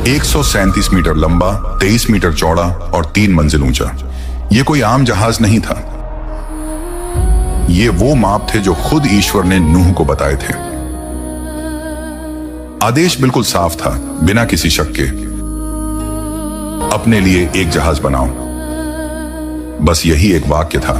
137 metre लंबा, 23 metre चौड़ा और 3 मंजिल ऊंचा। ये कोई आम जहाज नहीं था। ये वो माप थे जो खुद ईश्वर ने नूह को बताए थे। आदेश बिल्कुल साफ था, बिना किसी शक के। अपने लिए एक जहाज बनाओ। बस यही एक वाक्य था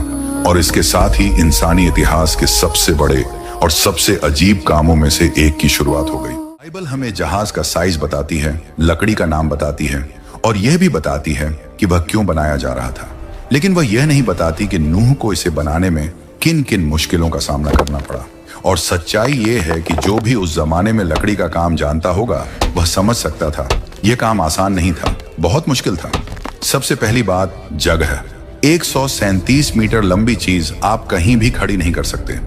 और इसके साथ ही इंसानी इतिहास के सबसे बड़े और सबसे अजीब कामों में से एक की शुरुआत हो गई। बाइबल हमें जहाज का साइज बताती है, लकड़ी का नाम बताती है और यह भी बताती है कि वह क्यों बनाया जा रहा था। लेकिन वह यह नहीं बताती कि नूह को इसे बनाने में किन किन मुश्किलों का सामना करना पड़ा। और सच्चाई यह है कि जो भी उस जमाने में लकड़ी का काम जानता होगा वह समझ सकता था यह काम आसान नहीं था, बहुत मुश्किल था। सबसे पहली बात, जगह। 137 मीटर लंबी चीज आप कहीं भी खड़ी नहीं कर सकते।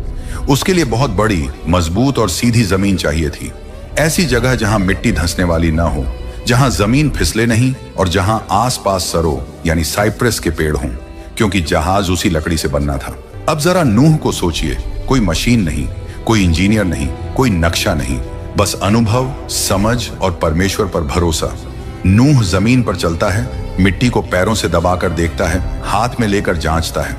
उसके लिए बहुत बड़ी, मजबूत और सीधी जमीन चाहिए थी। ऐसी जगह जहां मिट्टी धंसने वाली ना हो, जहां जमीन फिसले नहीं और जहां आसपास सरो यानी साइप्रस के पेड़ हों, क्योंकि जहाज उसी लकड़ी से बनना था। अब जरा नूह को सोचिए, कोई मशीन नहीं, कोई इंजीनियर नहीं, कोई नक्शा नहीं, बस अनुभव, समझ और परमेश्वर पर भरोसा। नूह जमीन पर चलता है, मिट्टी को पैरों से दबाकर देखता है, हाथ में लेकर जांचता है,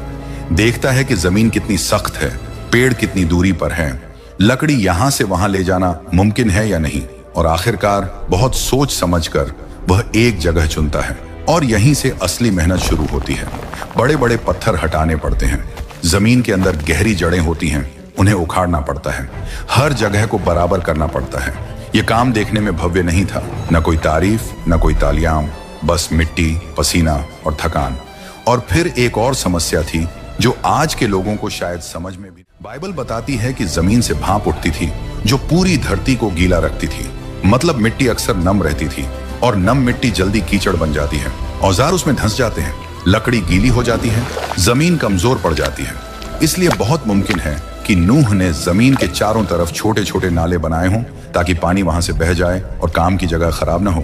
देखता है कि जमीन कितनी सख्त है, पेड़ कितनी दूरी पर है, लकड़ी यहां से वहां ले जाना मुमकिन है या नहीं। और आखिरकार बहुत सोच समझकर वह एक जगह चुनता है और यहीं से असली मेहनत शुरू होती है। बड़े बड़े पत्थर हटाने पड़ते हैं, जमीन के अंदर गहरी जड़ें होती हैं, उन्हें उखाड़ना पड़ता है, हर जगह को बराबर करना पड़ता है। यह काम देखने में भव्य नहीं था, न कोई तारीफ, न कोई तालियां, बस मिट्टी, पसीना और थकान। और फिर एक और समस्या थी जो आज के लोगों को शायद समझ में भी। बाइबल बताती है कि जमीन से भाप उठती थी जो पूरी धरती को गीला रखती थी। मतलब मिट्टी अक्सर नम रहती थी और नम मिट्टी जल्दी कीचड़ बन जाती है, औजार उसमें धंस जाते हैं, लकड़ी गीली हो जाती है, जमीन कमजोर पड़ जाती है। इसलिए बहुत मुमकिन है कि नूह ने जमीन के चारों तरफ छोटे छोटे नाले बनाए हों ताकि पानी वहां से बह जाए और काम की जगह खराब न हो।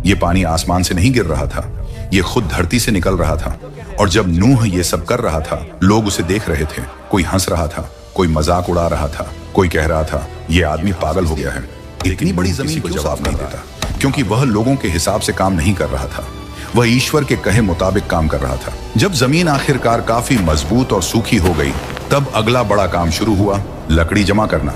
ये पानी आसमान से नहीं गिर रहा था, ये खुद धरती से निकल रहा था। और जब नूह ये सब कर रहा था, लोग उसे देख रहे थे। कोई हंस रहा था, कोई मजाक उड़ा रहा था, कोई कह रहा था ये आदमी पागल हो गया है, इतनी बड़ी जमीन को जवाब नहीं देता, क्योंकि वह लोगों के हिसाब से काम नहीं कर रहा था, वह ईश्वर के कहे मुताबिक काम कर रहा था। जब जमीन आखिरकार काफी मजबूत और सूखी हो गई, तब अगला बड़ा काम शुरू हुआ, लकड़ी जमा करना।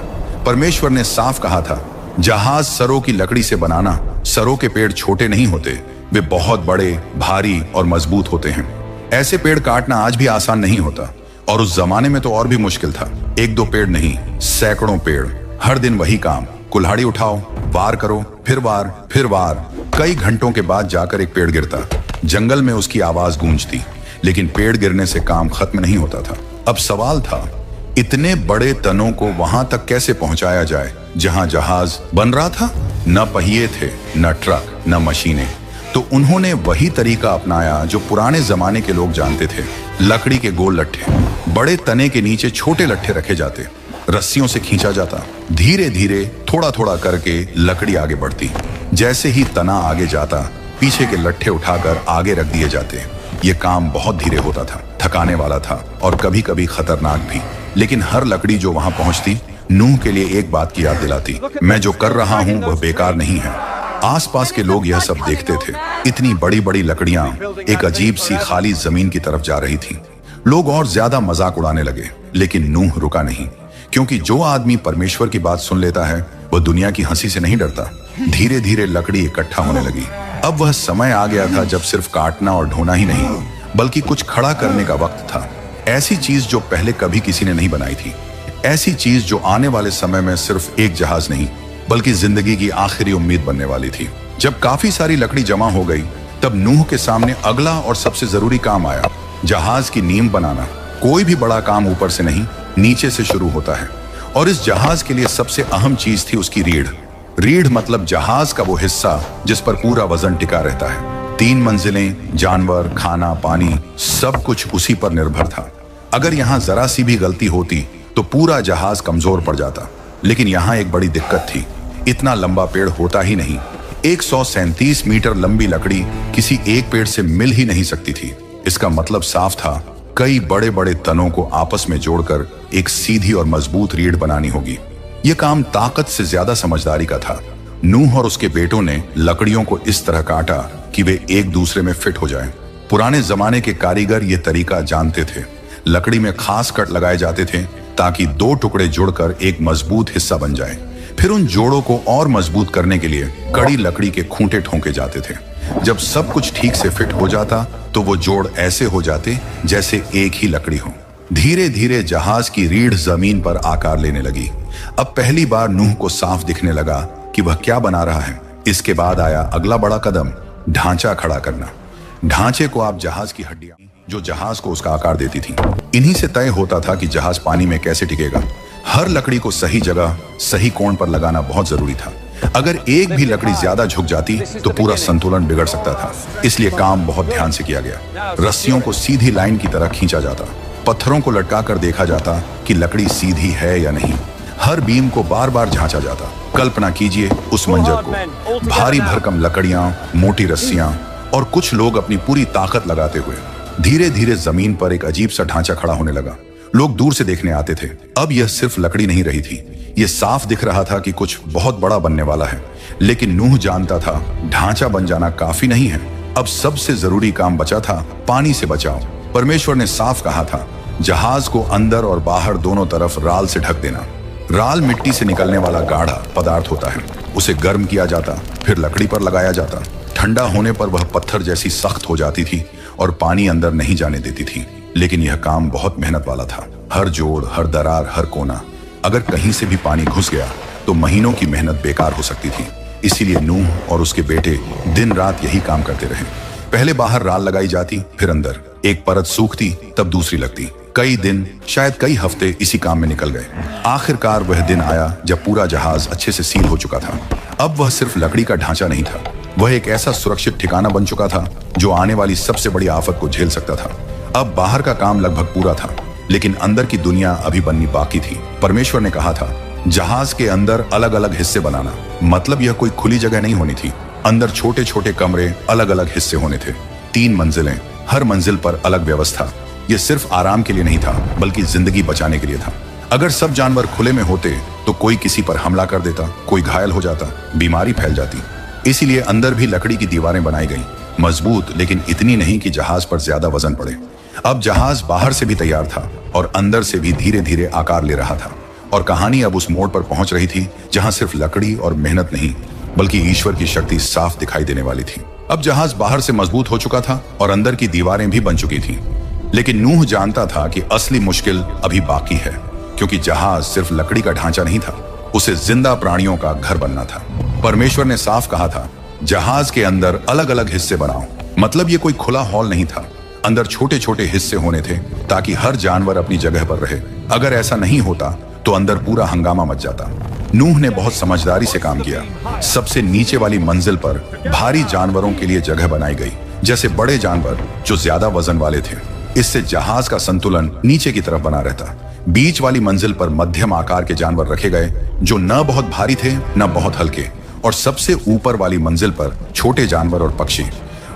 परमेश्वर ने साफ कहा था, जहाज सरों की लकड़ी से बनाना। सरों के पेड़ छोटे नहीं होते, वे बहुत बड़े, भारी और मजबूत होते हैं। ऐसे पेड़ काटना आज भी आसान नहीं होता, और उस जमाने में तो और भी मुश्किल था। एक दो पेड़ नहीं, सैकड़ों पेड़, हर दिन वही काम, कुल्हाड़ी उठाओ, वार करो, फिर वार, फिर वार। कई घंटों के बाद जाकर एक पेड़ गिरता, जंगल में उसकी आवाज गूंजती, लेकिन पेड़ गिरने से काम खत्म नहीं होता था। अब सवाल था, इतने बड़े तनों को वहां तक कैसे पहुंचाया जाए जहां जहाज बन रहा था? न पहिए थे, न ट्रक, न मशीनें। तो उन्होंने वही तरीका अपनाया जो पुराने जमाने के लोग जानते थे, लकड़ी के गोल लट्ठे। बड़े तने के नीचे छोटे लट्ठे रखे जाते, रस्सियों से खींचा जाता, धीरे धीरे थोड़ा थोड़ा करके लकड़ी आगे बढ़ती। जैसे ही तना आगे जाता, पीछे के लट्ठे उठाकर आगे रख दिए जाते। ये काम बहुत धीरे होता था, थकाने वाला था और कभी कभी खतरनाक भी। लेकिन हर लकड़ी जो वहां पहुंचती, नूह के लिए एक बात की याद दिलाती, मैं जो कर रहा हूं वह बेकार नहीं है। आसपास के लोग यह सब देखते थे, इतनी बड़ी बड़ी लकड़ियां एक अजीब सी खाली जमीन की तरफ जा रही थीं। लोग और ज्यादा मजाक उड़ाने लगे, लेकिन नूह रुका नहीं, क्योंकि जो आदमी परमेश्वर की बात सुन लेता है वह दुनिया की हंसी से नहीं डरता। धीरे धीरे लकड़ी इकट्ठा होने लगी। अब वह समय आ गया था जब सिर्फ काटना और ढोना ही नहीं, बल्कि कुछ खड़ा करने का वक्त था। ऐसी चीज जो पहले कभी किसी ने नहीं बनाई थी, ऐसी चीज जो आने वाले समय में सिर्फ एक जहाज नहीं बल्कि जिंदगी की आखिरी उम्मीद बनने वाली थी। जब काफी सारी लकड़ी जमा हो गई, तब नूह के सामने अगला और सबसे जरूरी काम आया, जहाज की नींव बनाना। कोई भी बड़ा काम ऊपर से नहीं, नीचे से शुरू होता है। और इस जहाज के लिए सबसे अहम चीज थी उसकी रीढ़। रीढ़ मतलब जहाज का वो हिस्सा जिस पर पूरा वजन टिका रहता है। 3 मंजिलें, जानवर, खाना, पानी, सब कुछ उसी पर निर्भर था। अगर यहाँ जरा सी भी गलती होती तो पूरा जहाज कमजोर पड़ जाता। लेकिन यहाँ एक बड़ी दिक्कत थी, इतना लंबा पेड़ होता ही नहीं। 137 मीटर लंबी लकड़ी किसी एक पेड़ से मिल ही नहीं सकती थी। इसका मतलब साफ था, कई बड़े बड़े तनों को आपस में जोड़कर एक सीधी और मजबूत रीढ़ बनानी होगी। यह काम ताकत से ज्यादा समझदारी का था। नूह और उसके बेटों ने लकड़ियों को इस तरह काटा कि वे एक दूसरे में फिट हो जाएं। पुराने जमाने के कारीगर ये तरीका जानते थे। लकड़ी में खास कट लगाए जाते थे ताकि दो टुकड़े जुड़कर एक मजबूत हिस्सा बन जाए। फिर उन जोड़ों को और मजबूत करने के लिए कड़ी लकड़ी के खूंटे ठोंके जाते थे। जब सब कुछ ठीक से फिट हो जाता तो वो जोड़ ऐसे हो जाते जैसे एक ही लकड़ी हो। धीरे धीरे जहाज की रीढ़ जमीन पर आकार लेने लगी। अब पहली बार नूह को साफ दिखने लगा कि वह क्या बना रहा है। इसके बाद आया अगला बड़ा कदम, ढांचा खड़ा करना। ढांचे को आप जहाज की हड्डियां जो जहाज को उसका आकार देती थी, इन्हीं से तय होता था कि जहाज पानी में कैसे टिकेगा। हर लकड़ी को सही जगह सही कोण पर लगाना बहुत जरूरी था। अगर एक भी लकड़ी ज्यादा झुक जाती तो पूरा संतुलन बिगड़ सकता था। इसलिए काम बहुत ध्यान से किया गया। रस्सियों को सीधी लाइन की तरह खींचा जाता, पत्थरों को लटका कर देखा जाता कि लकड़ी सीधी है या नहीं। हर बीम को बार बार झांचा जाता। कल्पना कीजिए उस मंजर को, भारी भरकम लकड़ियां, मोटी रस्सियां और कुछ लोग अपनी पूरी ताकत लगाते हुए। धीरे धीरे जमीन पर एक अजीब सा ढांचा खड़ा होने लगा। लोग दूर से देखने आते थे। अब यह सिर्फ लकड़ी नहीं रही थी, यह साफ दिख रहा था कि कुछ बहुत बड़ा बनने वाला है। लेकिन नूह जानता था ढांचा बन जाना काफी नहीं है। अब सबसे जरूरी काम बचा था, पानी से बचाव। परमेश्वर ने साफ कहा था, जहाज को अंदर और बाहर दोनों तरफ राल से ढक देना। राल मिट्टी से निकलने वाला गाढ़ा पदार्थ होता है। उसे गर्म किया जाता, फिर लकड़ी पर लगाया जाता। ठंडा होने पर वह पत्थर जैसी सख्त हो जाती थी और पानी अंदर नहीं जाने देती थी। लेकिन यह काम बहुत मेहनत वाला था। हर जोड़, हर दरार, हर कोना, अगर कहीं से भी पानी घुस गया तो महीनों की मेहनत बेकार हो सकती थी। इसीलिए नूह और उसके बेटे दिन रात यही काम करते रहे। पहले बाहर राल लगाई जाती, फिर अंदर। एक परत सूखती तब दूसरी लगती। कई दिन, शायद कई हफ्ते इसी काम में निकल गए। आखिरकार वह दिन आया जब पूरा जहाज अच्छे से सील हो चुका था। अब वह सिर्फ लकड़ी का ढांचा नहीं था, वह एक ऐसा सुरक्षित ठिकाना बन चुका था जो आने वाली सबसे बड़ी आफत को झेल सकता था। अब बाहर का काम लगभग पूरा था, लेकिन अंदर की दुनिया अभी बननी बाकी थी। परमेश्वर ने कहा था, जहाज के अंदर अलग अलग हिस्से बनाना। मतलब यह कोई खुली जगह नहीं होनी थी। अंदर छोटे छोटे कमरे, अलग अलग हिस्से होने थे। 3 मंजिलें, हर मंजिल पर अलग व्यवस्था। यह सिर्फ आराम के लिए नहीं था, बल्कि जिंदगी बचाने के लिए था। अगर सब जानवर खुले में होते तो कोई किसी पर हमला कर देता, कोई घायल हो जाता, बीमारी फैल जाती। इसीलिए अंदर भी लकड़ी की दीवारें बनाई गई, मजबूत, लेकिन इतनी नहीं कि जहाज पर ज्यादा वजन पड़े। अब जहाज बाहर से भी तैयार था और अंदर से भी धीरे धीरे आकार ले रहा था। और कहानी अब उस मोड़ पर पहुंच रही थी जहां सिर्फ लकड़ी और मेहनत नहीं, बल्कि ईश्वर की शक्ति साफ दिखाई देने वाली थी। अब जहाज बाहर से मजबूत हो चुका था और अंदर की दीवारें भी बन चुकी थी। लेकिन नूह जानता था कि असली मुश्किल अभी बाकी है, क्योंकि जहाज सिर्फ लकड़ी का ढांचा नहीं था, उसे जिंदा प्राणियों का घर बनना था। परमेश्वर ने साफ कहा था, जहाज के अंदर अलग अलग हिस्से बनाओ। मतलब ये कोई खुला हॉल नहीं था। अंदर छोटे छोटे हिस्से होने थे ताकि हर जानवर अपनी जगह पर रहे। अगर ऐसा नहीं होता तो अंदर पूरा हंगामा मच जाता। नूह ने बहुत समझदारी से काम किया। सबसे नीचे वाली मंजिल पर भारी जानवरों के लिए जगह बनाई गई, जैसे बड़े जानवर जो ज्यादा वजन वाले थे। इससे जहाज का संतुलन नीचे की तरफ बना रहता। बीच वाली मंजिल पर मध्यम आकार के जानवर रखे गए, जो न बहुत भारी थे न बहुत हल्के। और सबसे ऊपर वाली मंजिल पर छोटे जानवर और पक्षी।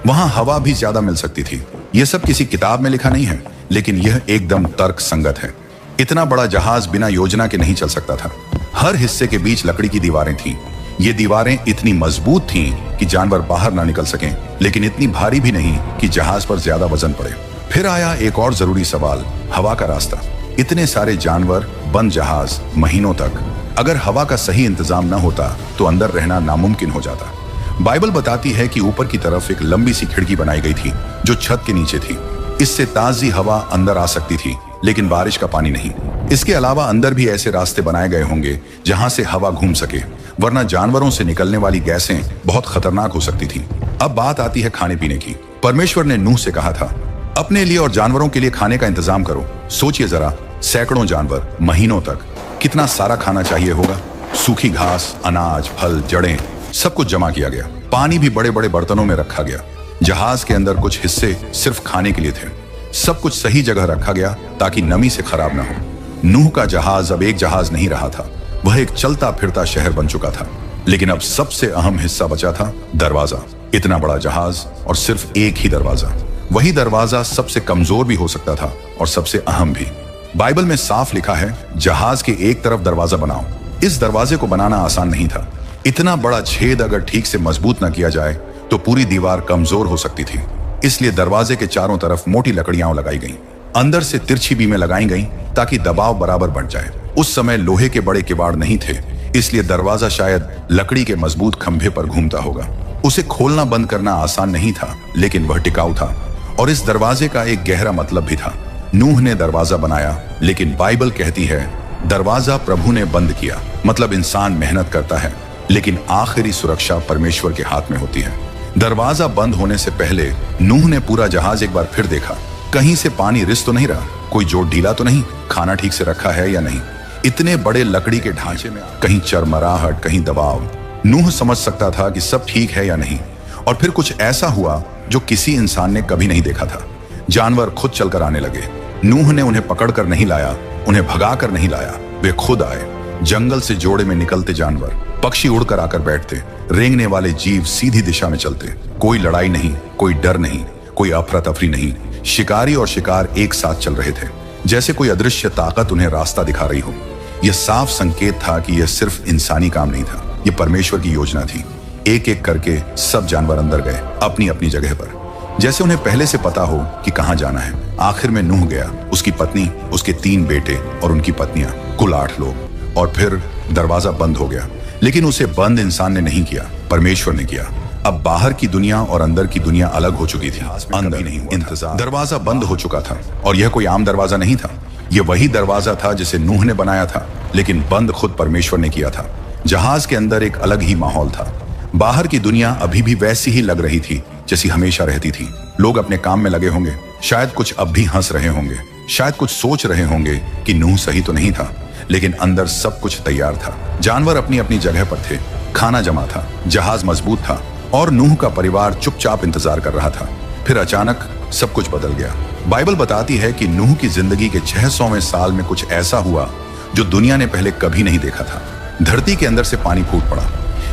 वहां हवा भी ज्यादा मिल सकती थी। यह सब किसी किताब में लिखा नहीं है, लेकिन यह एकदम तर्क संगत है। इतना बड़ा जहाज बिना योजना के नहीं चल सकता था। हर हिस्से के बीच लकड़ी की दीवारें थीं। ये दीवारें इतनी मजबूत थीं कि जानवर बाहर ना निकल सकें, लेकिन इतनी भारी भी नहीं कि जहाज पर ज्यादा वजन पड़े। फिर आया एक और जरूरी सवाल, हवा का रास्ता। इतने सारे जानवर, बंद जहाज, महीनों तक। अगर हवा का सही इंतजाम न होता तो अंदर रहना नामुमकिन हो जाता। बाइबल बताती है कि ऊपर की तरफ एक लंबी सी खिड़की बनाई गई थी जो छत के नीचे थी। इससे ताजी हवा अंदर आ सकती थी, लेकिन बारिश का पानी नहीं। इसके अलावा अंदर भी ऐसे रास्ते बनाए गए होंगे जहां से हवा घूम सके, वरना जानवरों से निकलने वाली गैसें बहुत खतरनाक हो सकती थी। अब बात आती है खाने पीने की। परमेश्वर ने नूह से कहा था, अपने लिए और जानवरों के लिए खाने का इंतजाम करो। सोचिए जरा, सैकड़ों जानवर, महीनों तक, कितना सारा खाना चाहिए होगा। सूखी घास, अनाज, फल, जड़ें, सब कुछ जमा किया गया। पानी भी बड़े बड़े बर्तनों में रखा गया। जहाज के अंदर कुछ हिस्से सिर्फ खाने के लिए थे। सब कुछ सही जगह रखा गया ताकि नमी से खराब ना हो। नूह का जहाज अब एक जहाज नहीं रहा था, वह एक चलता फिरता शहर बन चुका था। लेकिन अब सबसे अहम हिस्सा बचा था, दरवाजा। इतना बड़ा जहाज और सिर्फ एक ही दरवाजा। वही दरवाजा सबसे कमजोर भी हो सकता था और सबसे अहम भी। बाइबल में साफ लिखा है, जहाज के एक तरफ दरवाजा बनाओ। इस दरवाजे को बनाना आसान नहीं था। इतना बड़ा छेद अगर ठीक से मजबूत न किया जाए तो पूरी दीवार कमजोर हो सकती थी। इसलिए दरवाजे के चारों तरफ मोटी लकड़ियां लगाई गईं। अंदर से तिरछी बीमें लगाई गईं ताकि दबाव बराबर बढ़ जाए। उस समय लोहे के बड़े किवाड़ नहीं थे, इसलिए दरवाजा शायद लकड़ी के मजबूत खंभे पर घूमता होगा। उसे खोलना बंद करना आसान नहीं था, लेकिन वह टिकाऊ था। और इस दरवाजे का एक गहरा मतलब भी था। नूह ने दरवाजा बनाया, लेकिन बाइबल कहती है दरवाजा प्रभु ने बंद किया। मतलब इंसान मेहनत करता है, लेकिन आखिरी सुरक्षा परमेश्वर के हाथ में होती है। दरवाजा बंद होने से पहले नूह ने पूरा जहाज एक बार फिर देखा। कहीं से पानी रिस तो नहीं रहा, कोई जोड़ ढीला तो नहीं, खाना ठीक से रखा है या नहीं। इतने बड़े लकड़ी के ढांचे में कहीं चरमराहट, कहीं दबाव। नूह समझ सकता था कि सब ठीक है या नहीं। और फिर कुछ ऐसा हुआ जो किसी इंसान ने कभी नहीं देखा था। जानवर खुद चलकर आने लगे। नूह ने उन्हें पकड़कर नहीं लाया, उन्हें भगाकर नहीं लाया, वे खुद आए। जंगल से जोड़े में निकलते जानवर, पक्षी उड़कर आकर बैठते, रेंगने वाले जीव सीधी दिशा में चलते। कोई लड़ाई नहीं, कोई डर नहीं, कोई अफरा तफरी नहीं। शिकारी और शिकार एक साथ चल रहे थे, जैसे कोई अदृश्य ताकत उन्हें रास्ता दिखा रही हो। यह साफ संकेत था कि यह सिर्फ इंसानी काम नहीं था, यह परमेश्वर की योजना थी। एक एक करके सब जानवर अंदर गए, अपनी अपनी जगह पर, जैसे उन्हें पहले से पता हो कि कहां जाना है। आखिर में नूह गया, उसकी पत्नी, उसके 3 बेटे और उनकी पत्नियां, कुल 8 लोग। और फिर दरवाजा बंद हो गया, लेकिन उसे बंद इंसान ने नहीं किया, परमेश्वर ने किया। अब बाहर की दुनिया और अंदर की दुनिया अलग हो चुकी थी। अंदर नहीं हुआ इंतजार, दरवाजा बंद हो चुका था। और यह कोई आम दरवाजा नहीं था, यह वही दरवाजा था जिसे नूह ने बनाया था, लेकिन बंद खुद परमेश्वर ने किया था। जहाज के अंदर एक अलग ही माहौल था। बाहर की दुनिया अभी भी वैसी ही लग रही थी जैसी हमेशा रहती थी। लोग अपने काम में लगे होंगे, शायद कुछ अब भी हंस रहे होंगे, शायद कुछ सोच रहे होंगे कि नूह सही तो नहीं था, लेकिन अंदर सब कुछ तैयार था। जानवर अपनी अपनी जगह पर थे, खाना जमा था, जहाज मजबूत था और नूह का परिवार चुपचाप इंतजार कर रहा था। फिर अचानक सब कुछ बदल गया। बाइबल बताती है कि नूह की जिंदगी के 600वें साल में कुछ ऐसा हुआ जो दुनिया ने पहले कभी नहीं देखा था। धरती के अंदर से पानी फूट पड़ा।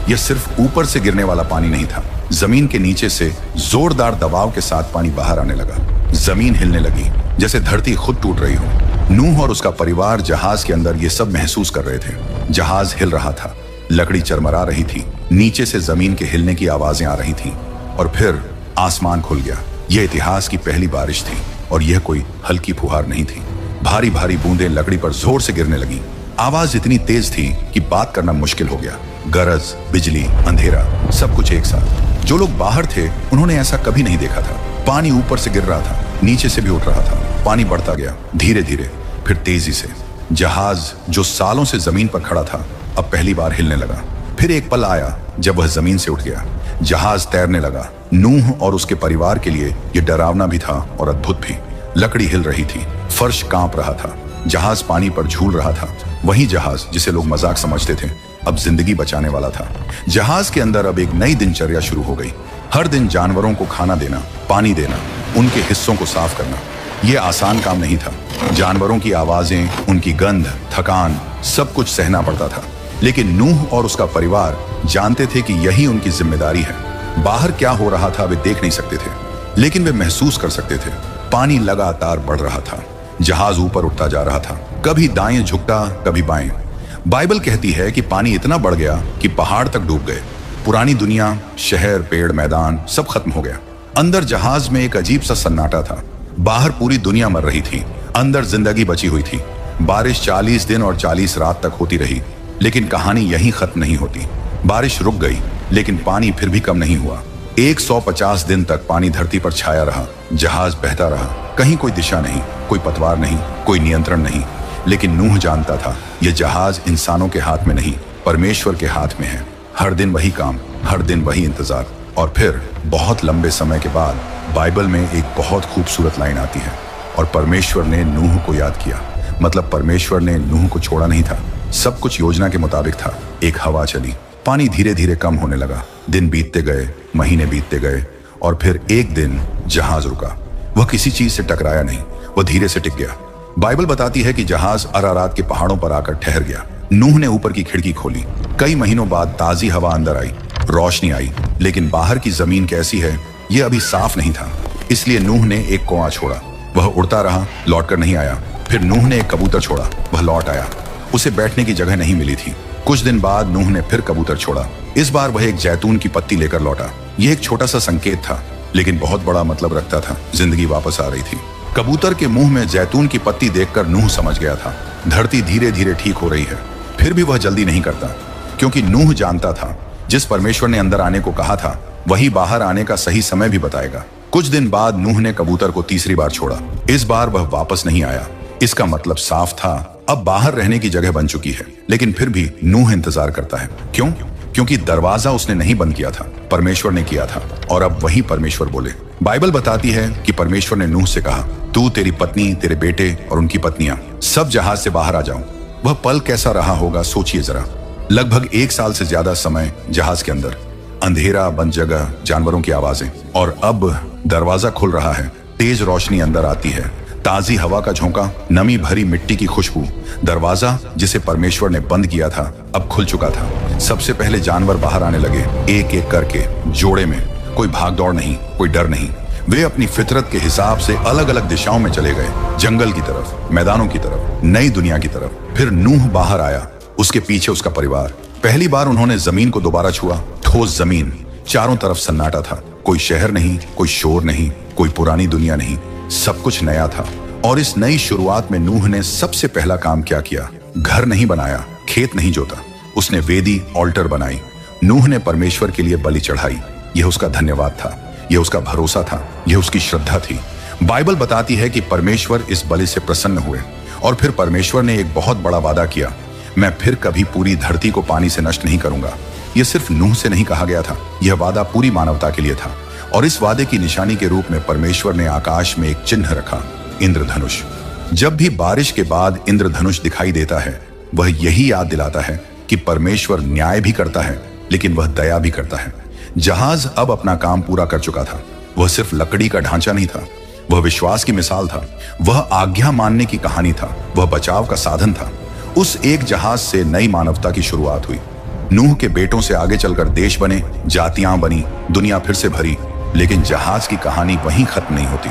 यह सिर्फ ऊपर से गिरने वाला पानी नहीं था, जमीन के नीचे से जोरदार दबाव के साथ पानी बाहर आने लगा। जमीन हिलने लगी, जैसे धरती खुद टूट रही हो। नूह और उसका परिवार जहाज के अंदर ये सब महसूस कर रहे थे। जहाज हिल रहा था, लकड़ी चरमरा रही थी, नीचे से जमीन के हिलने की आवाजें आ रही थी। और फिर आसमान खुल गया। यह इतिहास की पहली बारिश थी, और यह कोई हल्की फुहार नहीं थी। भारी भारी बूंदें लकड़ी पर जोर से गिरने लगी। आवाज इतनी तेज थी कि बात करना मुश्किल हो गया। गरज, बिजली, अंधेरा, सब कुछ एक साथ। जो लोग बाहर थे उन्होंने ऐसा कभी नहीं देखा था। पानी ऊपर से गिर रहा था, नीचे से भी उठ रहा था। पानी बढ़ता गया, धीरे धीरे, फिर तेजी से। जहाज जो सालों से जमीन पर खड़ा था, अब पहली बार हिलने लगा। फिर एक पल आया जब वह जमीन से उठ गया। जहाज तैरने लगा। नूह और उसके परिवार के लिए यह डरावना भी था और अद्भुत भी। लकड़ी हिल रही थी, फर्श कांप रहा था, जहाज पानी पर झूल रहा था। वही जहाज जिसे लोग मजाक समझते थे, अब जिंदगी बचाने वाला था। जहाज के अंदर अब एक नई दिनचर्या शुरू हो गई। हर दिन जानवरों को खाना देना, पानी देना, उनके हिस्सों को साफ करना। यह आसान काम नहीं था। जानवरों की आवाजें, उनकी गंध, थकान, सब कुछ सहना पड़ता था। लेकिन नूह और उसका परिवार जानते थे कि यही उनकी जिम्मेदारी है। बाहर क्या हो रहा था वे देख नहीं सकते थे, लेकिन वे महसूस कर सकते थे। पानी लगातार बढ़ रहा था, जहाज ऊपर उठता जा रहा था, कभी दाएं झुकता, कभी बाएं। बाइबल कहती है कि पानी इतना बढ़ गया कि पहाड़ तक डूब गए। पुरानी दुनिया, शहर, पेड़, मैदान, सब खत्म हो गया। अंदर जहाज में एक अजीब सा सन्नाटा था। बाहर पूरी दुनिया मर रही थी, अंदर जिंदगी बची हुई थी। बारिश 40 दिन और 40 रात तक होती रही, लेकिन कहानी यहीं खत्म नहीं होती। बारिश रुक गई, लेकिन पानी फिर भी कम नहीं हुआ। 150 दिन तक पानी धरती पर छाया रहा। जहाज बहता रहा, कहीं कोई दिशा नहीं, कोई पतवार नहीं, कोई नियंत्रण नहीं। लेकिन नूह जानता था यह जहाज इंसानों के हाथ में नहीं, परमेश्वर के हाथ में है। हर दिन वही काम, हर दिन वही इंतजार। और फिर बहुत लंबे समय के बाद बाइबल में एक बहुत खूबसूरत लाइन आती है, और परमेश्वर ने नूह को याद किया। मतलब परमेश्वर ने नूह को छोड़ा नहीं था। सब कुछ योजना के मुताबिक था। एक हवा चली, पानी धीरे धीरे कम होने लगा। दिन बीतते गए, महीने बीतते गए, और फिर एक दिन जहाज रुका। वह किसी चीज से टकराया नहीं, वह धीरे से टिक गया। बाइबल बताती है कि जहाज अरारात के पहाड़ों पर आकर ठहर गया। नूह ने ऊपर की खिड़की खोली। कई महीनों बाद ताजी हवा अंदर आई, रोशनी आई, लेकिन बाहर की जमीन कैसी है यह अभी साफ नहीं था। इसलिए नूह ने एक कौवा छोड़ा। वह उड़ता रहा, लौटकर नहीं आया। फिर नूह ने एक कबूतर छोड़ा, वह लौट आया। उसे बैठने की जगह नहीं मिली थी। कुछ दिन बाद नूह ने फिर कबूतर छोड़ा, इस बार वह एक जैतून की पत्ती लेकर लौटा। यह एक छोटा सा संकेत था, लेकिन बहुत बड़ा मतलब रखता था। जिंदगी वापस आ रही थी। कबूतर के मुंह में जैतून की पत्ती देखकर नूह समझ गया था, धरती धीरे धीरे ठीक हो रही है। फिर भी वह जल्दी नहीं करता, क्योंकि नूह जानता था जिस परमेश्वर ने अंदर आने को कहा था वही बाहर आने का सही समय भी बताएगा। कुछ दिन बाद नूह ने कबूतर को तीसरी बार छोड़ा। इस बार वह वापस नहीं आया। इसका मतलब साफ था, अब बाहर रहने की जगह बन चुकी है। लेकिन फिर भी नूह इंतजार करता है। क्यों? क्योंकि दरवाजा उसने नहीं बंद किया था, परमेश्वर ने किया था। और अब वही परमेश्वर बोले। बाइबल बताती है कि परमेश्वर ने नूह से कहा, तू, तेरी पत्नी, तेरे बेटे और उनकी पत्नियां सब जहाज से बाहर आ जाओ। वह पल कैसा रहा होगा, सोचिए जरा। लगभग 1 साल से ज्यादा समय जहाज के अंदर, अंधेरा, बंद जगह, जानवरों की आवाजें। और अब दरवाजा खुल रहा है, तेज रोशनी अंदर आती है, ताजी हवा का झोंका, नमी भरी मिट्टी की खुशबू। दरवाजा जिसे परमेश्वर ने बंद किया था अब खुल चुका था। सबसे पहले जानवर बाहर आने लगे, एक एक करके, जोड़े में। कोई भाग दौड़ नहीं, कोई डर नहीं। वे अपनी फितरत के हिसाब से अलग अलग दिशाओं में चले गए, जंगल की तरफ, मैदानों की तरफ, नई दुनिया की तरफ। फिर नूह बाहर आया, उसके पीछे उसका परिवार। पहली बार उन्होंने जमीन को दोबारा छुआ, ठोस जमीन। चारों तरफ सन्नाटा था, कोई शहर नहीं, कोई शोर नहीं, कोई पुरानी दुनिया नहीं, सब कुछ नया था। और इस नई शुरुआत में नूह ने सबसे पहला काम क्या किया? घर नहीं बनाया, खेत नहीं जोता, उसने वेदी, ऑल्टर बनाई। नूह ने परमेश्वर के लिए बलि चढ़ाई। यह उसका धन्यवाद था, यह उसका भरोसा था, यह उसकी श्रद्धा थी। बाइबल बताती है कि परमेश्वर इस बलि से प्रसन्न हुए। और फिर परमेश्वर ने एक बहुत बड़ा वादा किया, मैं फिर कभी पूरी धरती को पानी से नष्ट नहीं करूंगा। यह सिर्फ नूह से नहीं कहा गया था, यह वादा पूरी मानवता के लिए था। और इस वादे की निशानी के रूप में परमेश्वर ने आकाश में एक चिन्ह रखा, इंद्रधनुष। जब भी बारिश के बाद इंद्रधनुष दिखाई देता है, वह यही याद दिलाता है कि परमेश्वर न्याय भी करता है, लेकिन वह दया भी करता है। जहाज अब अपना काम पूरा कर चुका था। वह सिर्फ लकड़ी का ढांचा नहीं था, वह विश्वास की मिसाल था, वह आज्ञा मानने की कहानी था, वह बचाव का साधन था। उस एक जहाज से नई मानवता की शुरुआत हुई। नूह के बेटों से आगे चलकर देश बने, जातियां बनी, दुनिया फिर से भरी। लेकिन जहाज की कहानी वहीं खत्म नहीं होती।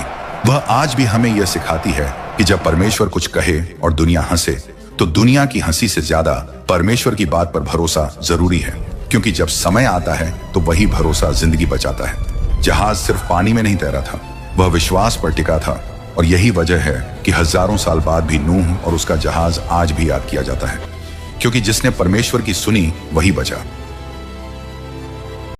वह आज भी हमें यह सिखाती है कि जब परमेश्वर कुछ कहे और दुनिया हंसे, तो दुनिया की हंसी से ज्यादा परमेश्वर की बात पर भरोसा जरूरी है। क्योंकि जब समय आता है तो वही भरोसा जिंदगी बचाता है। जहाज सिर्फ पानी में नहीं तैरा था, वह विश्वास पर टिका था। और यही वजह है कि हजारों साल बाद भी नूह और उसका जहाज आज भी याद किया जाता है। क्योंकि जिसने परमेश्वर की सुनी वही बचा।